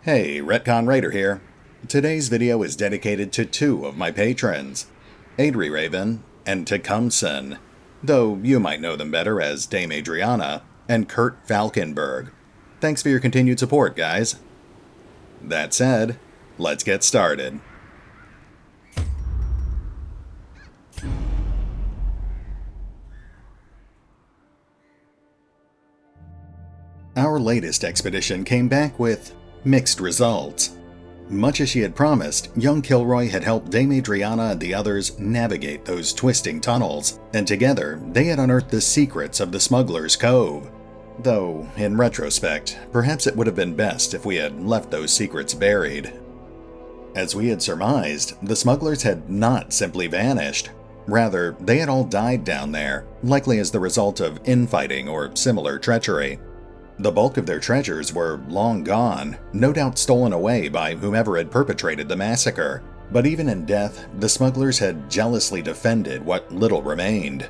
Hey, RetconRaider here. Today's video is dedicated to two of my patrons, AdriRaven and Takumson, though you might know them better as Dame Adriana and Kurt Falkenberg. Thanks for your continued support, guys. That said, let's get started. Our latest expedition came back with mixed results. Much as she had promised, young Kilroy had helped Dame Adriana and the others navigate those twisting tunnels, and together they had unearthed the secrets of the Smuggler's Cove. Though, in retrospect, perhaps it would have been best if we had left those secrets buried. As we had surmised, the smugglers had not simply vanished. Rather, they had all died down there, likely as the result of infighting or similar treachery. The bulk of their treasures were long gone, no doubt stolen away by whomever had perpetrated the massacre. But even in death, the smugglers had jealously defended what little remained.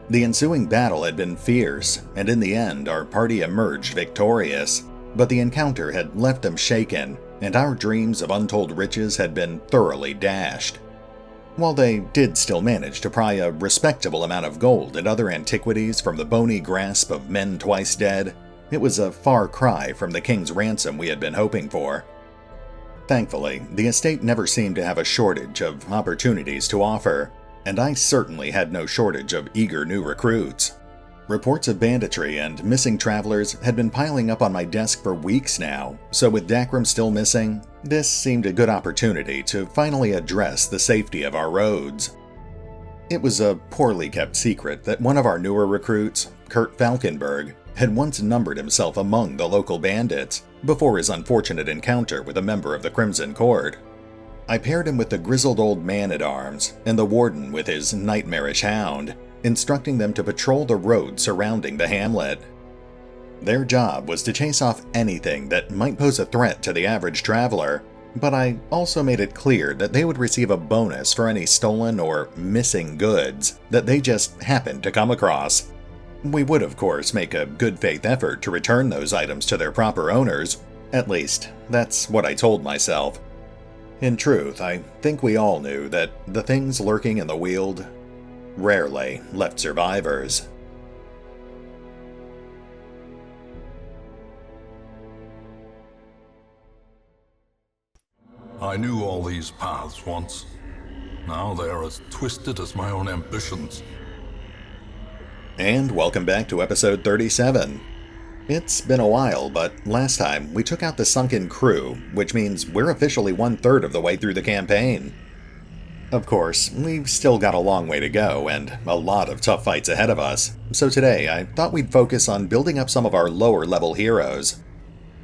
The ensuing battle had been fierce, and in the end our party emerged victorious. But the encounter had left them shaken, and our dreams of untold riches had been thoroughly dashed. While they did still manage to pry a respectable amount of gold and other antiquities from the bony grasp of men twice dead, it was a far cry from the king's ransom we had been hoping for. Thankfully, the estate never seemed to have a shortage of opportunities to offer, and I certainly had no shortage of eager new recruits. Reports of banditry and missing travelers had been piling up on my desk for weeks now, so with Dakram still missing, this seemed a good opportunity to finally address the safety of our roads. It was a poorly kept secret that one of our newer recruits, Kurt Falkenberg, had once numbered himself among the local bandits before his unfortunate encounter with a member of the Crimson Court. I paired him with the grizzled old man-at-arms and the warden with his nightmarish hound, instructing them to patrol the road surrounding the hamlet. Their job was to chase off anything that might pose a threat to the average traveler, but I also made it clear that they would receive a bonus for any stolen or missing goods that they just happened to come across. We would, of course, make a good faith effort to return those items to their proper owners. At least, that's what I told myself. In truth, I think we all knew that the things lurking in the Weald rarely left survivors. I knew all these paths once. Now they are as twisted as my own ambitions. And welcome back to episode 37. It's been a while, but last time we took out the sunken crew, which means we're officially 1/3 of the way through the campaign. Of course, we've still got a long way to go and a lot of tough fights ahead of us, so today I thought we'd focus on building up some of our lower level heroes.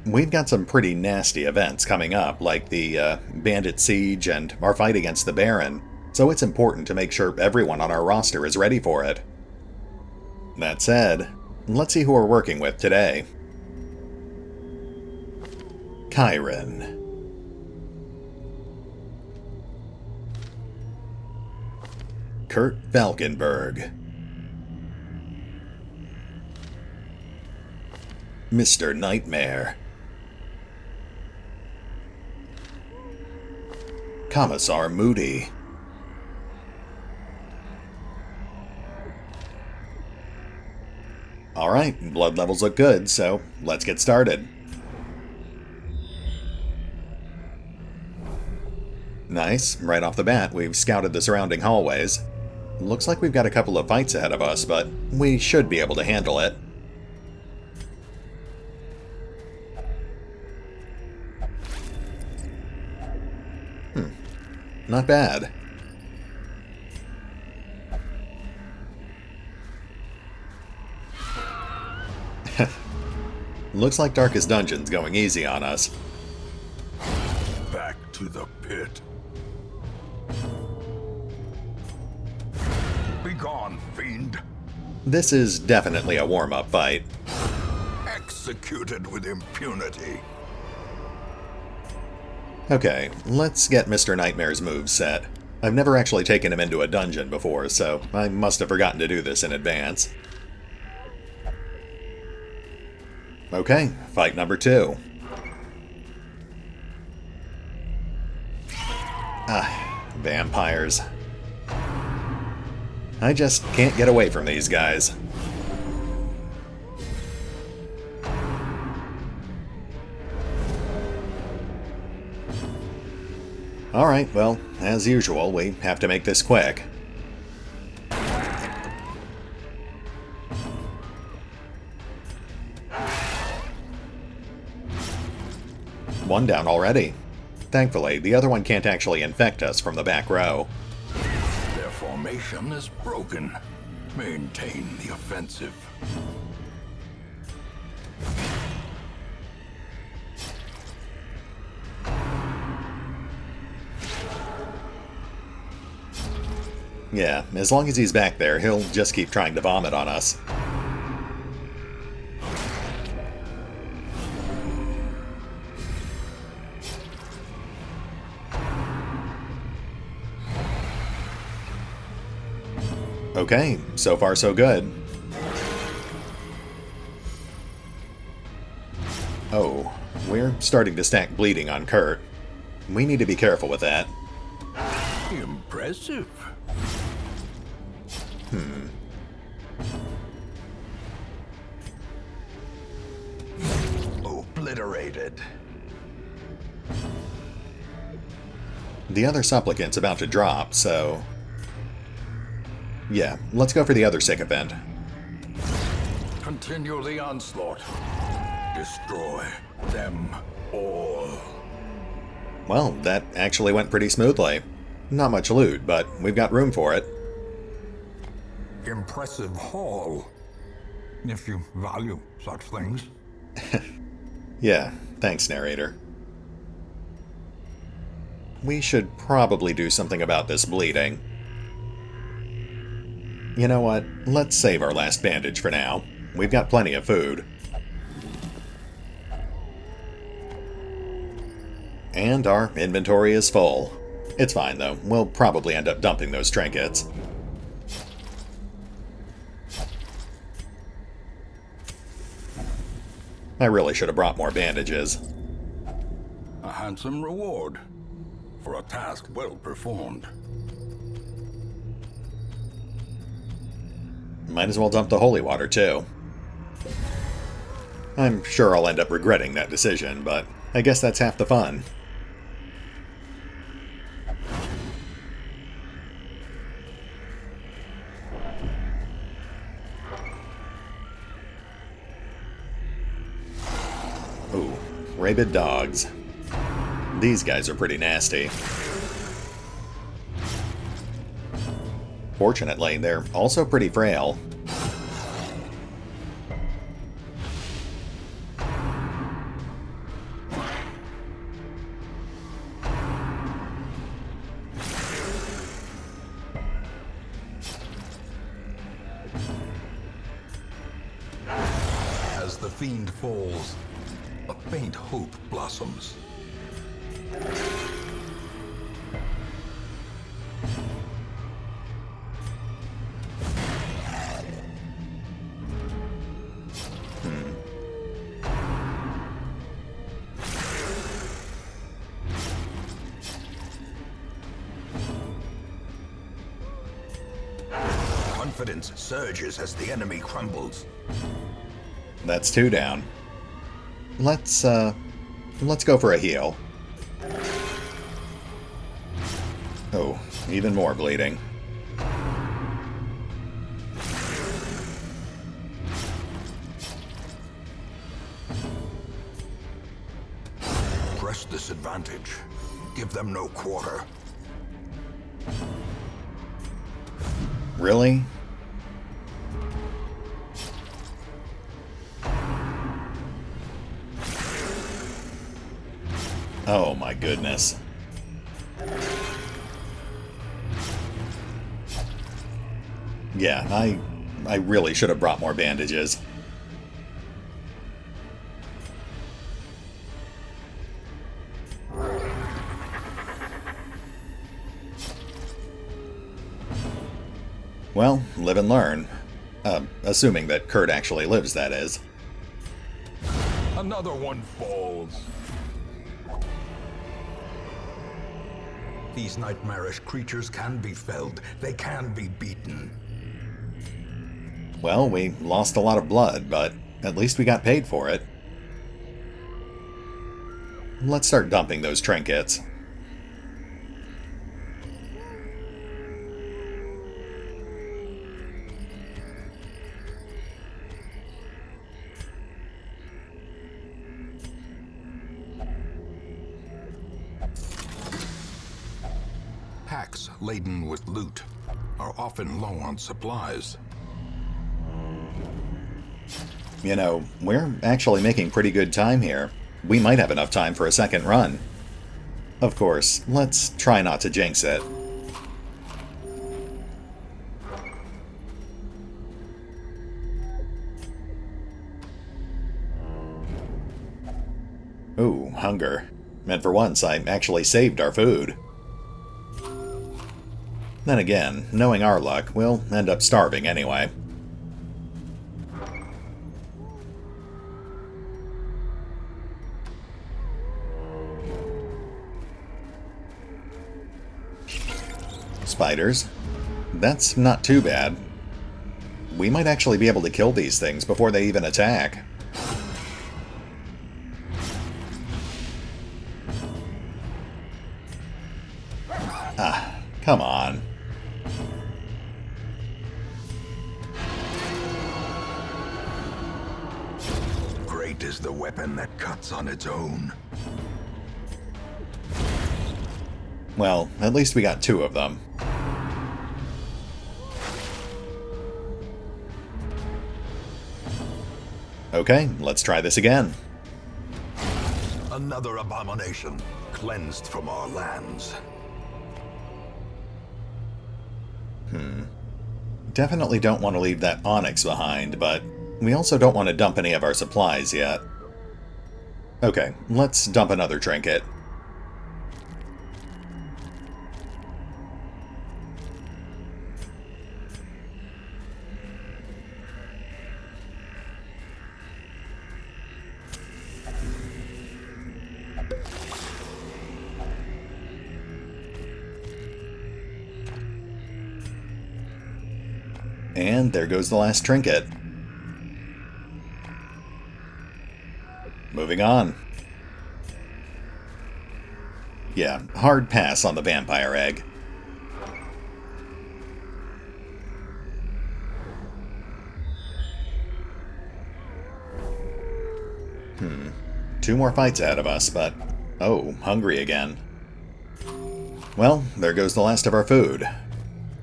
We've got some pretty nasty events coming up, like the Bandit Siege and our fight against the Baron, so it's important to make sure everyone on our roster is ready for it. That said, let's see who we're working with today. Chiron. Kurt Falkenberg. Mr. Nightmare. Commissar Moody. Alright, blood levels look good, so let's get started. Nice, right off the bat we've scouted the surrounding hallways. Looks like we've got a couple of fights ahead of us, but we should be able to handle it. Not bad. Looks like Darkest Dungeon's going easy on us. Back to the pit. Begone, fiend. This is definitely a warm-up fight. Executed with impunity. Okay, let's get Mr. Nightmare's moves set. I've never actually taken him into a dungeon before, so I must have forgotten to do this in advance. Okay, fight number 2. Vampires. I just can't get away from these guys. Alright, well, as usual, we have to make this quick. One down already. Thankfully, the other one can't actually infect us from the back row. Their formation is broken. Maintain the offensive. Yeah, as long as he's back there, he'll just keep trying to vomit on us. Okay, so far so good. Oh, we're starting to stack bleeding on Kurt. We need to be careful with that. Impressive. Obliterated. The other supplicant's about to drop, so... yeah, let's go for the other sycophant. Continue the onslaught. Destroy them all. Well, that actually went pretty smoothly. Not much loot, but we've got room for it. Impressive haul, if you value such things. Yeah, thanks, narrator. We should probably do something about this bleeding. You know what? Let's save our last bandage for now. We've got plenty of food. And our inventory is full. It's fine, though. We'll probably end up dumping those trinkets. I really should have brought more bandages. A handsome reward for a task well performed. Might as well dump the holy water, too. I'm sure I'll end up regretting that decision, but I guess that's half the fun. Ooh, rabid dogs. These guys are pretty nasty. Fortunately, they're also pretty frail. As the fiend falls, a faint hope blossoms. Confidence surges as the enemy crumbles. That's 2 down. Let's go for a heal. Oh, even more bleeding. Press this advantage. Give them no quarter. Really? Oh my goodness. Yeah, I really should have brought more bandages. Well, live and learn. Assuming that Kurt actually lives, that is. Another one falls. These nightmarish creatures can be felled. They can be beaten. Well, we lost a lot of blood, but at least we got paid for it. Let's start dumping those trinkets. Packs laden with loot are often low on supplies. You know, we're actually making pretty good time here. We might have enough time for a second run. Of course, let's try not to jinx it. Ooh, hunger. And for once, I actually saved our food. Then again, knowing our luck, we'll end up starving anyway. Spiders. That's not too bad. We might actually be able to kill these things before they even attack. Ah, come on. Great is the weapon that cuts on its own. Well, at least we got 2 of them. Okay, let's try this again. Another abomination, cleansed from our lands. Definitely don't want to leave that onyx behind, but we also don't want to dump any of our supplies yet. Okay, let's dump another trinket. And there goes the last trinket. Moving on. Yeah, hard pass on the vampire egg. Two more fights ahead of us, but... oh, hungry again. Well, there goes the last of our food.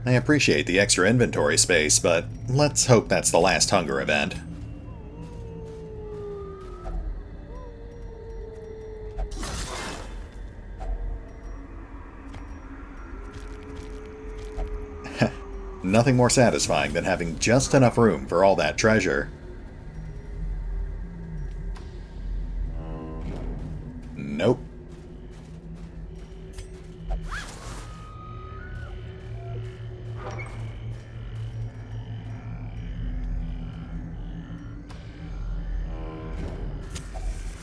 I appreciate the extra inventory space, but let's hope that's the last hunger event. Nothing more satisfying than having just enough room for all that treasure. Nope.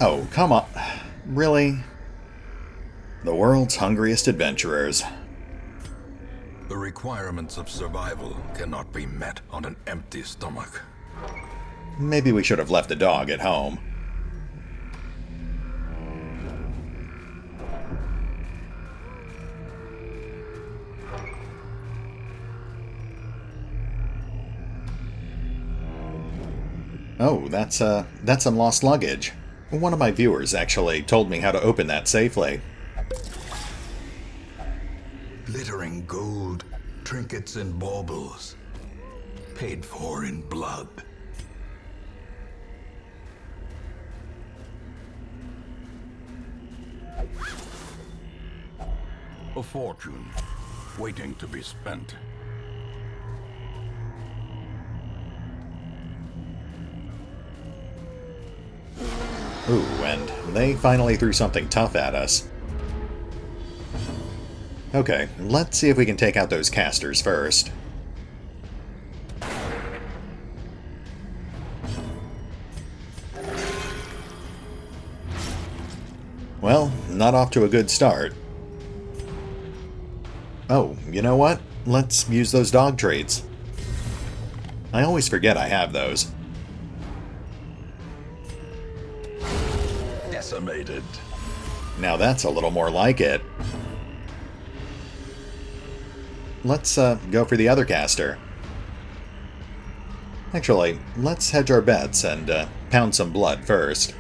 Oh, come on. Really? The world's hungriest adventurers. The requirements of survival cannot be met on an empty stomach. Maybe we should have left the dog at home. Oh, that's some lost luggage. One of my viewers actually told me how to open that safely. Glittering gold, trinkets and baubles, paid for in blood. A fortune, waiting to be spent. Ooh, and they finally threw something tough at us. Okay, let's see if we can take out those casters first. Well, not off to a good start. Oh, you know what? Let's use those dog traits. I always forget I have those. Decimated. Now that's a little more like it. Let's go for the other caster. Actually, let's hedge our bets and pound some blood first.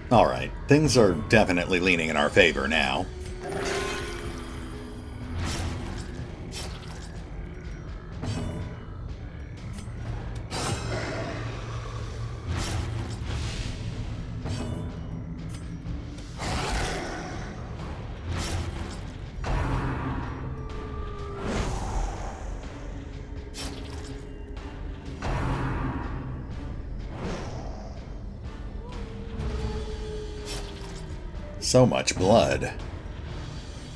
Alright, things are definitely leaning in our favor now. So much blood.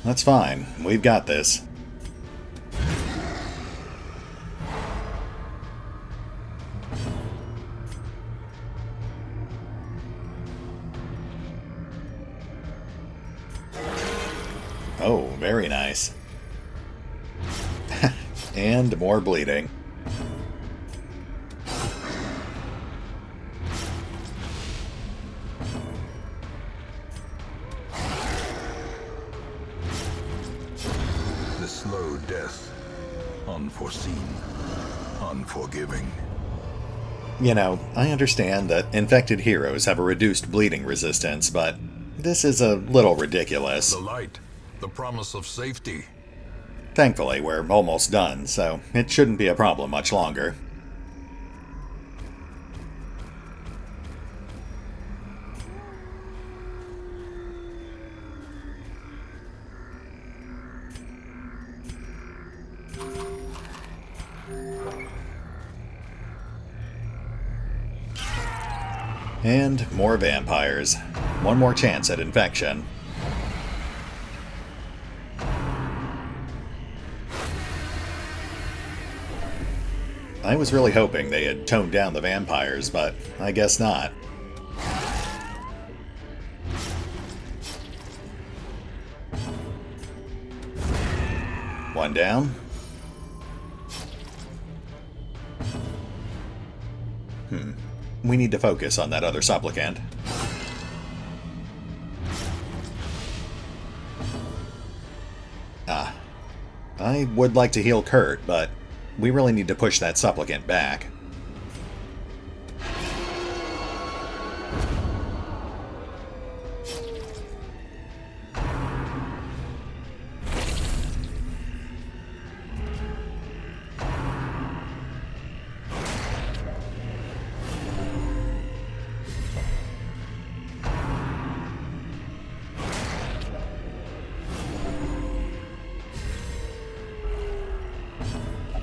That's fine. We've got this. Oh, very nice. And more bleeding. Slow death. Unforeseen. Unforgiving. You know, I understand that infected heroes have a reduced bleeding resistance, but this is a little ridiculous. The light. The promise of safety. Thankfully, we're almost done, so it shouldn't be a problem much longer. And more vampires. One more chance at infection. I was really hoping they had toned down the vampires, but I guess not. One down. We need to focus on that other supplicant. I would like to heal Kurt, but we really need to push that supplicant back.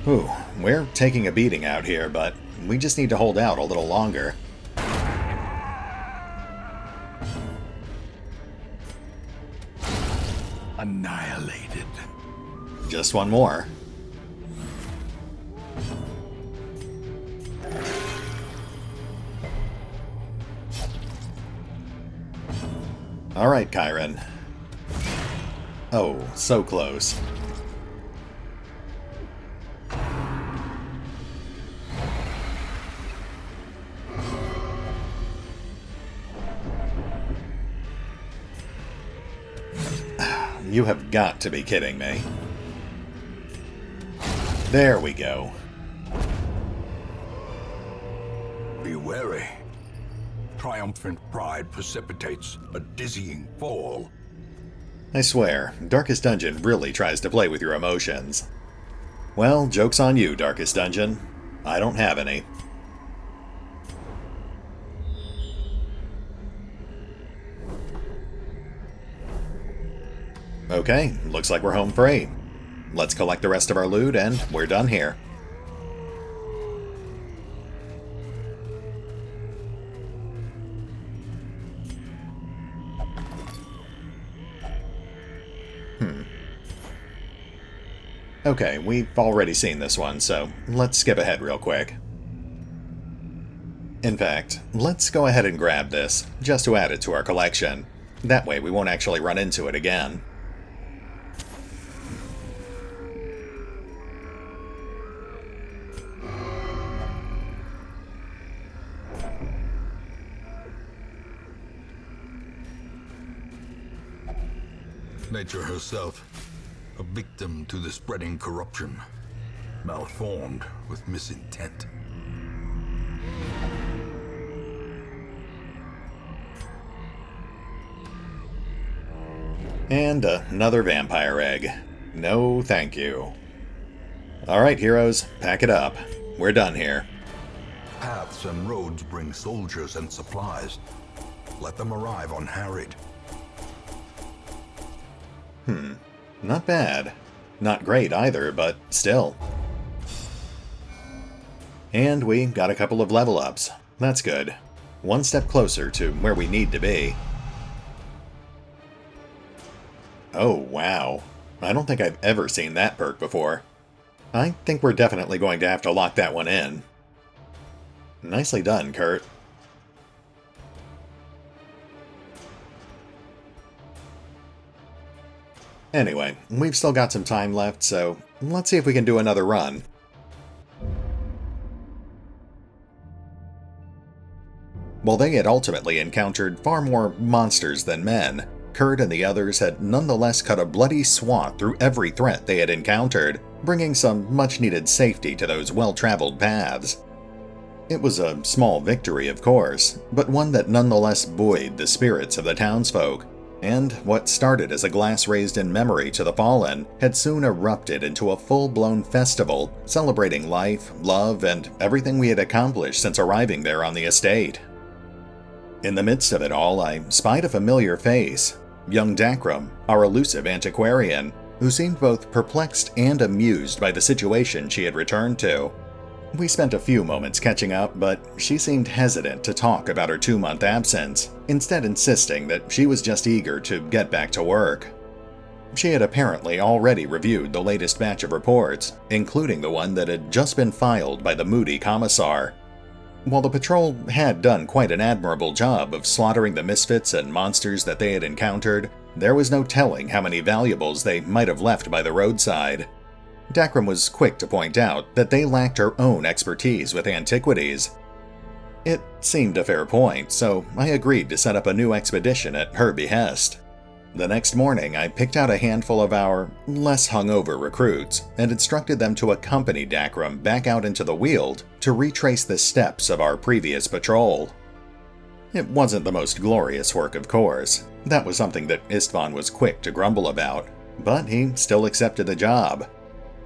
Ooh, we're taking a beating out here, but we just need to hold out a little longer. Annihilated. Just one more. Alright, Chiron. Oh, so close. You have got to be kidding me. There we go. Be wary. Triumphant pride precipitates a dizzying fall. I swear, Darkest Dungeon really tries to play with your emotions. Well, joke's on you, Darkest Dungeon. I don't have any. Okay, looks like we're home free. Let's collect the rest of our loot and we're done here. Okay, we've already seen this one, so let's skip ahead real quick. In fact, let's go ahead and grab this, just to add it to our collection. That way we won't actually run into it again. Nature herself, a victim to the spreading corruption, malformed with misintent. And another vampire egg. No thank you. Alright heroes, pack it up. We're done here. Paths and roads bring soldiers and supplies. Let them arrive unharried. Not bad. Not great either, but still. And we got a couple of level ups. That's good. One step closer to where we need to be. Oh, wow. I don't think I've ever seen that perk before. I think we're definitely going to have to lock that one in. Nicely done, Kurt. Anyway, we've still got some time left, so let's see if we can do another run. While they had ultimately encountered far more monsters than men, Kurt and the others had nonetheless cut a bloody swath through every threat they had encountered, bringing some much-needed safety to those well-traveled paths. It was a small victory, of course, but one that nonetheless buoyed the spirits of the townsfolk, and what started as a glass raised in memory to the fallen had soon erupted into a full-blown festival celebrating life, love, and everything we had accomplished since arriving there on the estate. In the midst of it all, I spied a familiar face, young Dakram, our elusive antiquarian, who seemed both perplexed and amused by the situation she had returned to. We spent a few moments catching up, but she seemed hesitant to talk about her 2-month absence, instead insisting that she was just eager to get back to work. She had apparently already reviewed the latest batch of reports, including the one that had just been filed by the moody commissar. While the patrol had done quite an admirable job of slaughtering the misfits and monsters that they had encountered, there was no telling how many valuables they might have left by the roadside. Dakram was quick to point out that they lacked her own expertise with antiquities. It seemed a fair point, so I agreed to set up a new expedition at her behest. The next morning, I picked out a handful of our less hungover recruits and instructed them to accompany Dakram back out into the Weald to retrace the steps of our previous patrol. It wasn't the most glorious work, of course. That was something that Istvan was quick to grumble about, but he still accepted the job.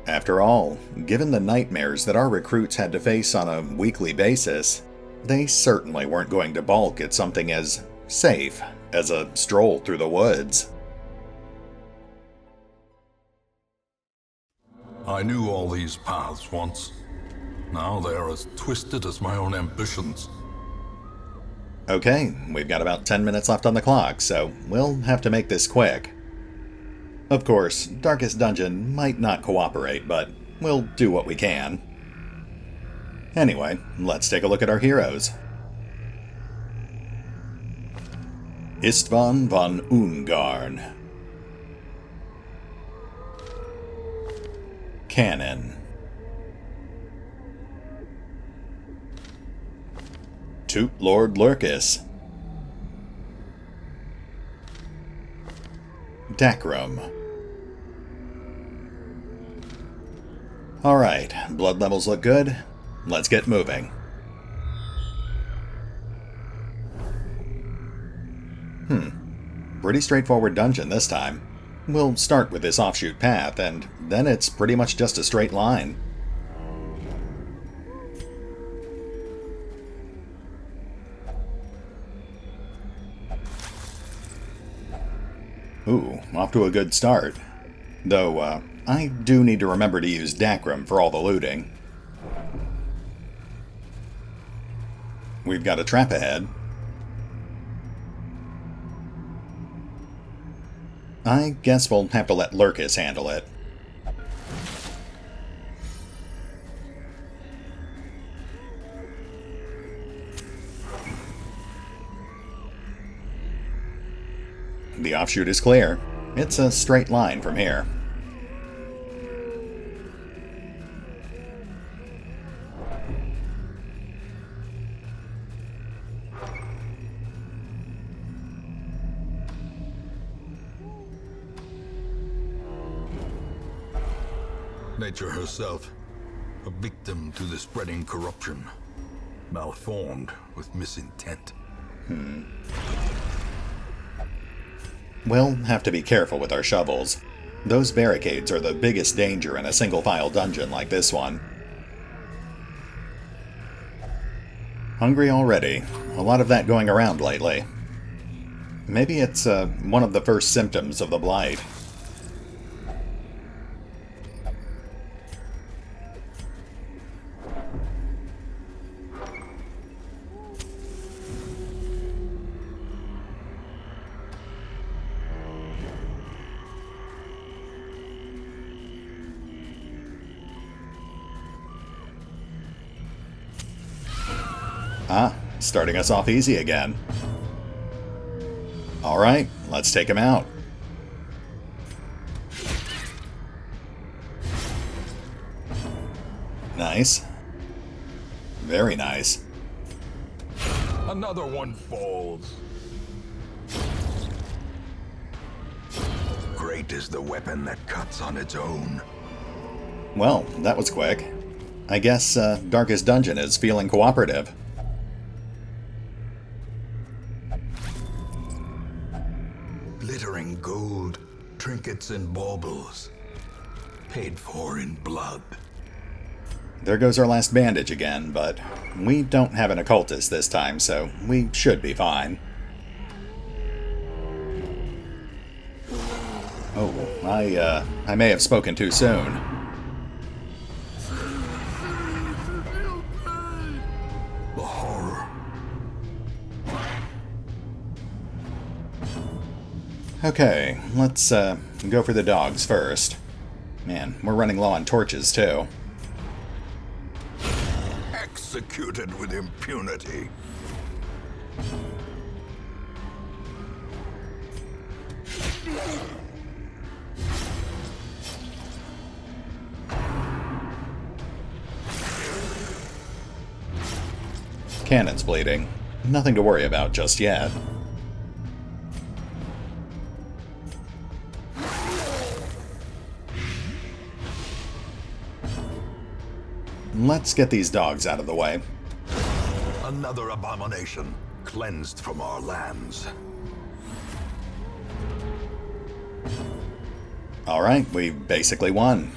After all, given the nightmares that our recruits had to face on a weekly basis, they certainly weren't going to balk at something as safe as a stroll through the woods. I knew all these paths once. Now they are as twisted as my own ambitions. Okay, we've got about 10 minutes left on the clock, so we'll have to make this quick. Of course, Darkest Dungeon might not cooperate, but we'll do what we can. Anyway, let's take a look at our heroes. Istvan von Ungarn. Cannon. Toot Lord Lurkus. Dakram. Alright, blood levels look good. Let's get moving. Pretty straightforward dungeon this time. We'll start with this offshoot path, and then it's pretty much just a straight line. Ooh, off to a good start. Though, I do need to remember to use Dakram for all the looting. We've got a trap ahead. I guess we'll have to let Lurkus handle it. The offshoot is clear. It's a straight line from here. Nature herself, a victim to the spreading corruption, malformed with misintent. We'll have to be careful with our shovels. Those barricades are the biggest danger in a single-file dungeon like this one. Hungry already. A lot of that going around lately. Maybe it's one of the first symptoms of the blight. Ah, starting us off easy again. Alright, let's take him out. Nice. Very nice. Another one falls. Great is the weapon that cuts on its own. Well, that was quick. I guess Darkest Dungeon is feeling cooperative. Glittering gold, trinkets and baubles, paid for in blood. There goes our last bandage again, but we don't have an occultist this time, so we should be fine. Oh, I may have spoken too soon. The horror. Okay, let's go for the dogs first. Man, we're running low on torches too. Executed with impunity. Cannon's bleeding. Nothing to worry about just yet. Let's get these dogs out of the way. Another abomination, cleansed from our lands. Alright, we basically won.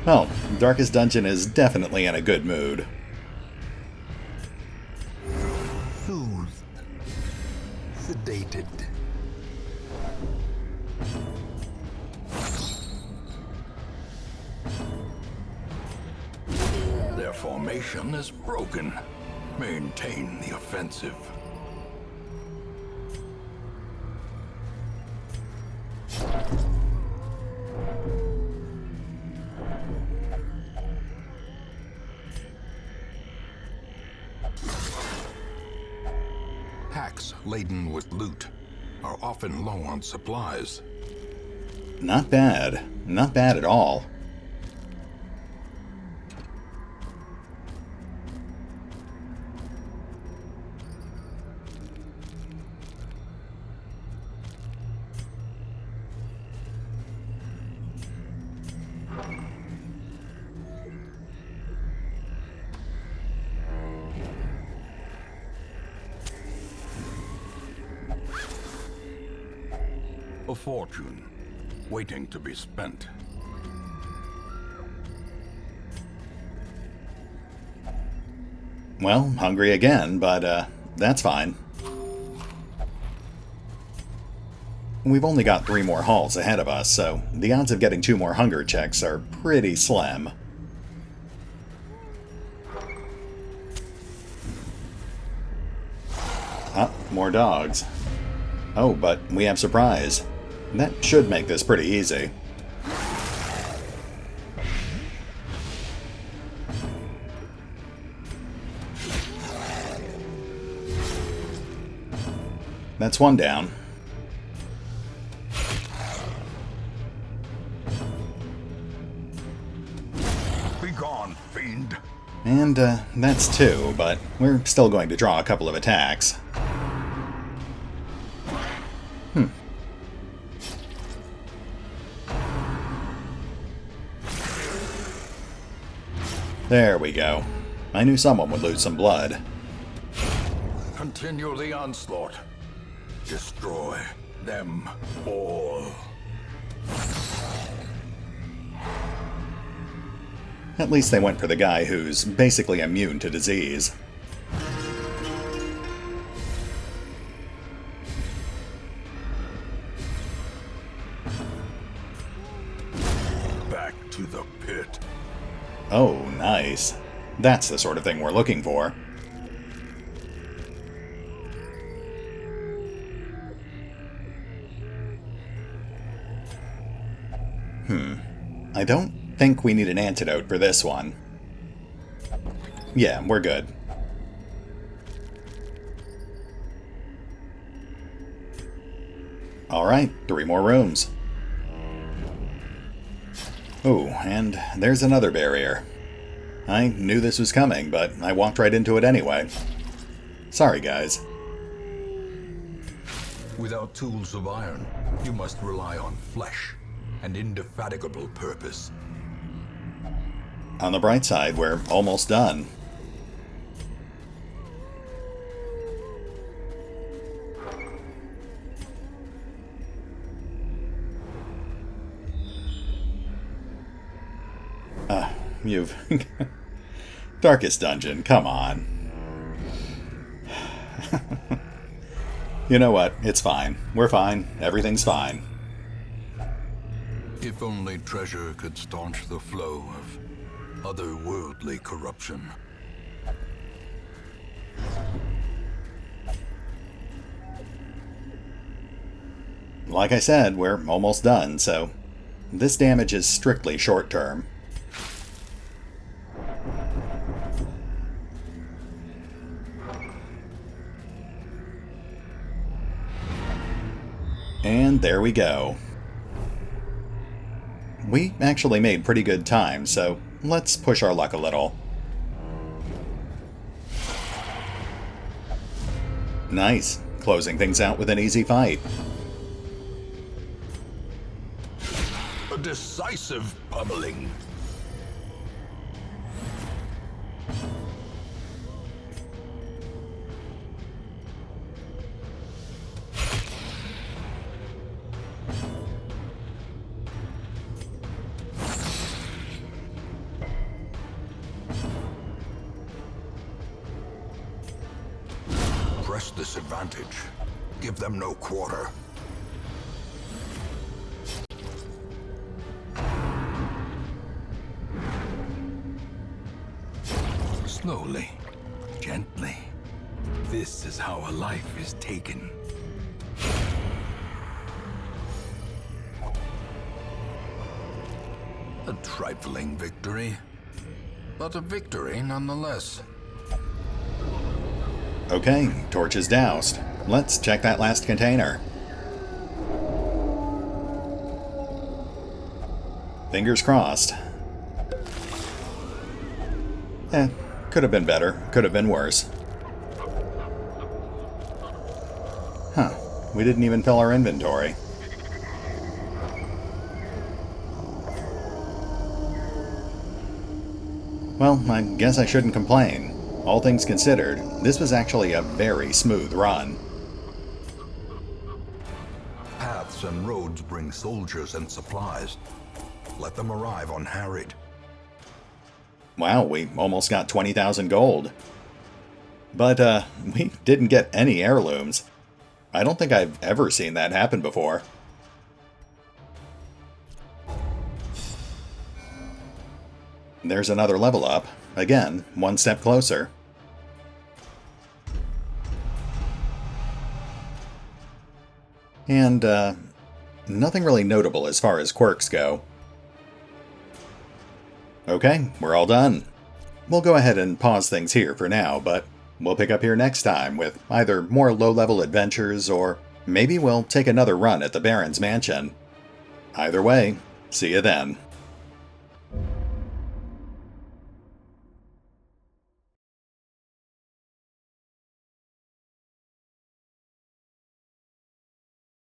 Well, Darkest Dungeon is definitely in a good mood. Soothed. Sedated. Their formation is broken. Maintain the offensive. Hacks laden with loot are often low on supplies. Not bad. Not bad at all. A fortune, waiting to be spent. Well, hungry again, but that's fine. We've only got 3 more hauls ahead of us, so the odds of getting 2 more hunger checks are pretty slim. more dogs. Oh, but we have surprise. That should make this pretty easy. That's one down. Be gone, fiend. And that's two, but we're still going to draw a couple of attacks. There we go. I knew someone would lose some blood. Continue the onslaught. Destroy them all. At least they went for the guy who's basically immune to disease. Back to the pit. Oh, nice. That's the sort of thing we're looking for. I don't think we need an antidote for this one. Yeah, we're good. Alright, 3 more rooms. Oh, and there's another barrier. I knew this was coming, but I walked right into it anyway. Sorry, guys. Without tools of iron, you must rely on flesh and indefatigable purpose. On the bright side, we're almost done. You've... Darkest dungeon, come on. You know what? It's fine. We're fine. Everything's fine. If only treasure could staunch the flow of otherworldly corruption. Like I said, we're almost done, so this damage is strictly short-term. And there we go. We actually made pretty good time, so let's push our luck a little. Nice. Closing things out with an easy fight. A decisive pummeling. Press this advantage. Give them no quarter. Slowly, gently. This is how a life is taken. A trifling victory, but a victory nonetheless. Okay, torch is doused. Let's check that last container. Fingers crossed. Could have been better. Could have been worse. Huh. We didn't even fill our inventory. Well, I guess I shouldn't complain. All things considered, this was actually a very smooth run. Paths and roads bring soldiers and supplies. Let them arrive unharried. Wow, we almost got 20,000 gold. But, we didn't get any heirlooms. I don't think I've ever seen that happen before. There's another level up. Again, one step closer. And, nothing really notable as far as quirks go. Okay, we're all done. We'll go ahead and pause things here for now, but we'll pick up here next time with either more low-level adventures or maybe we'll take another run at the Baron's mansion. Either way, see you then.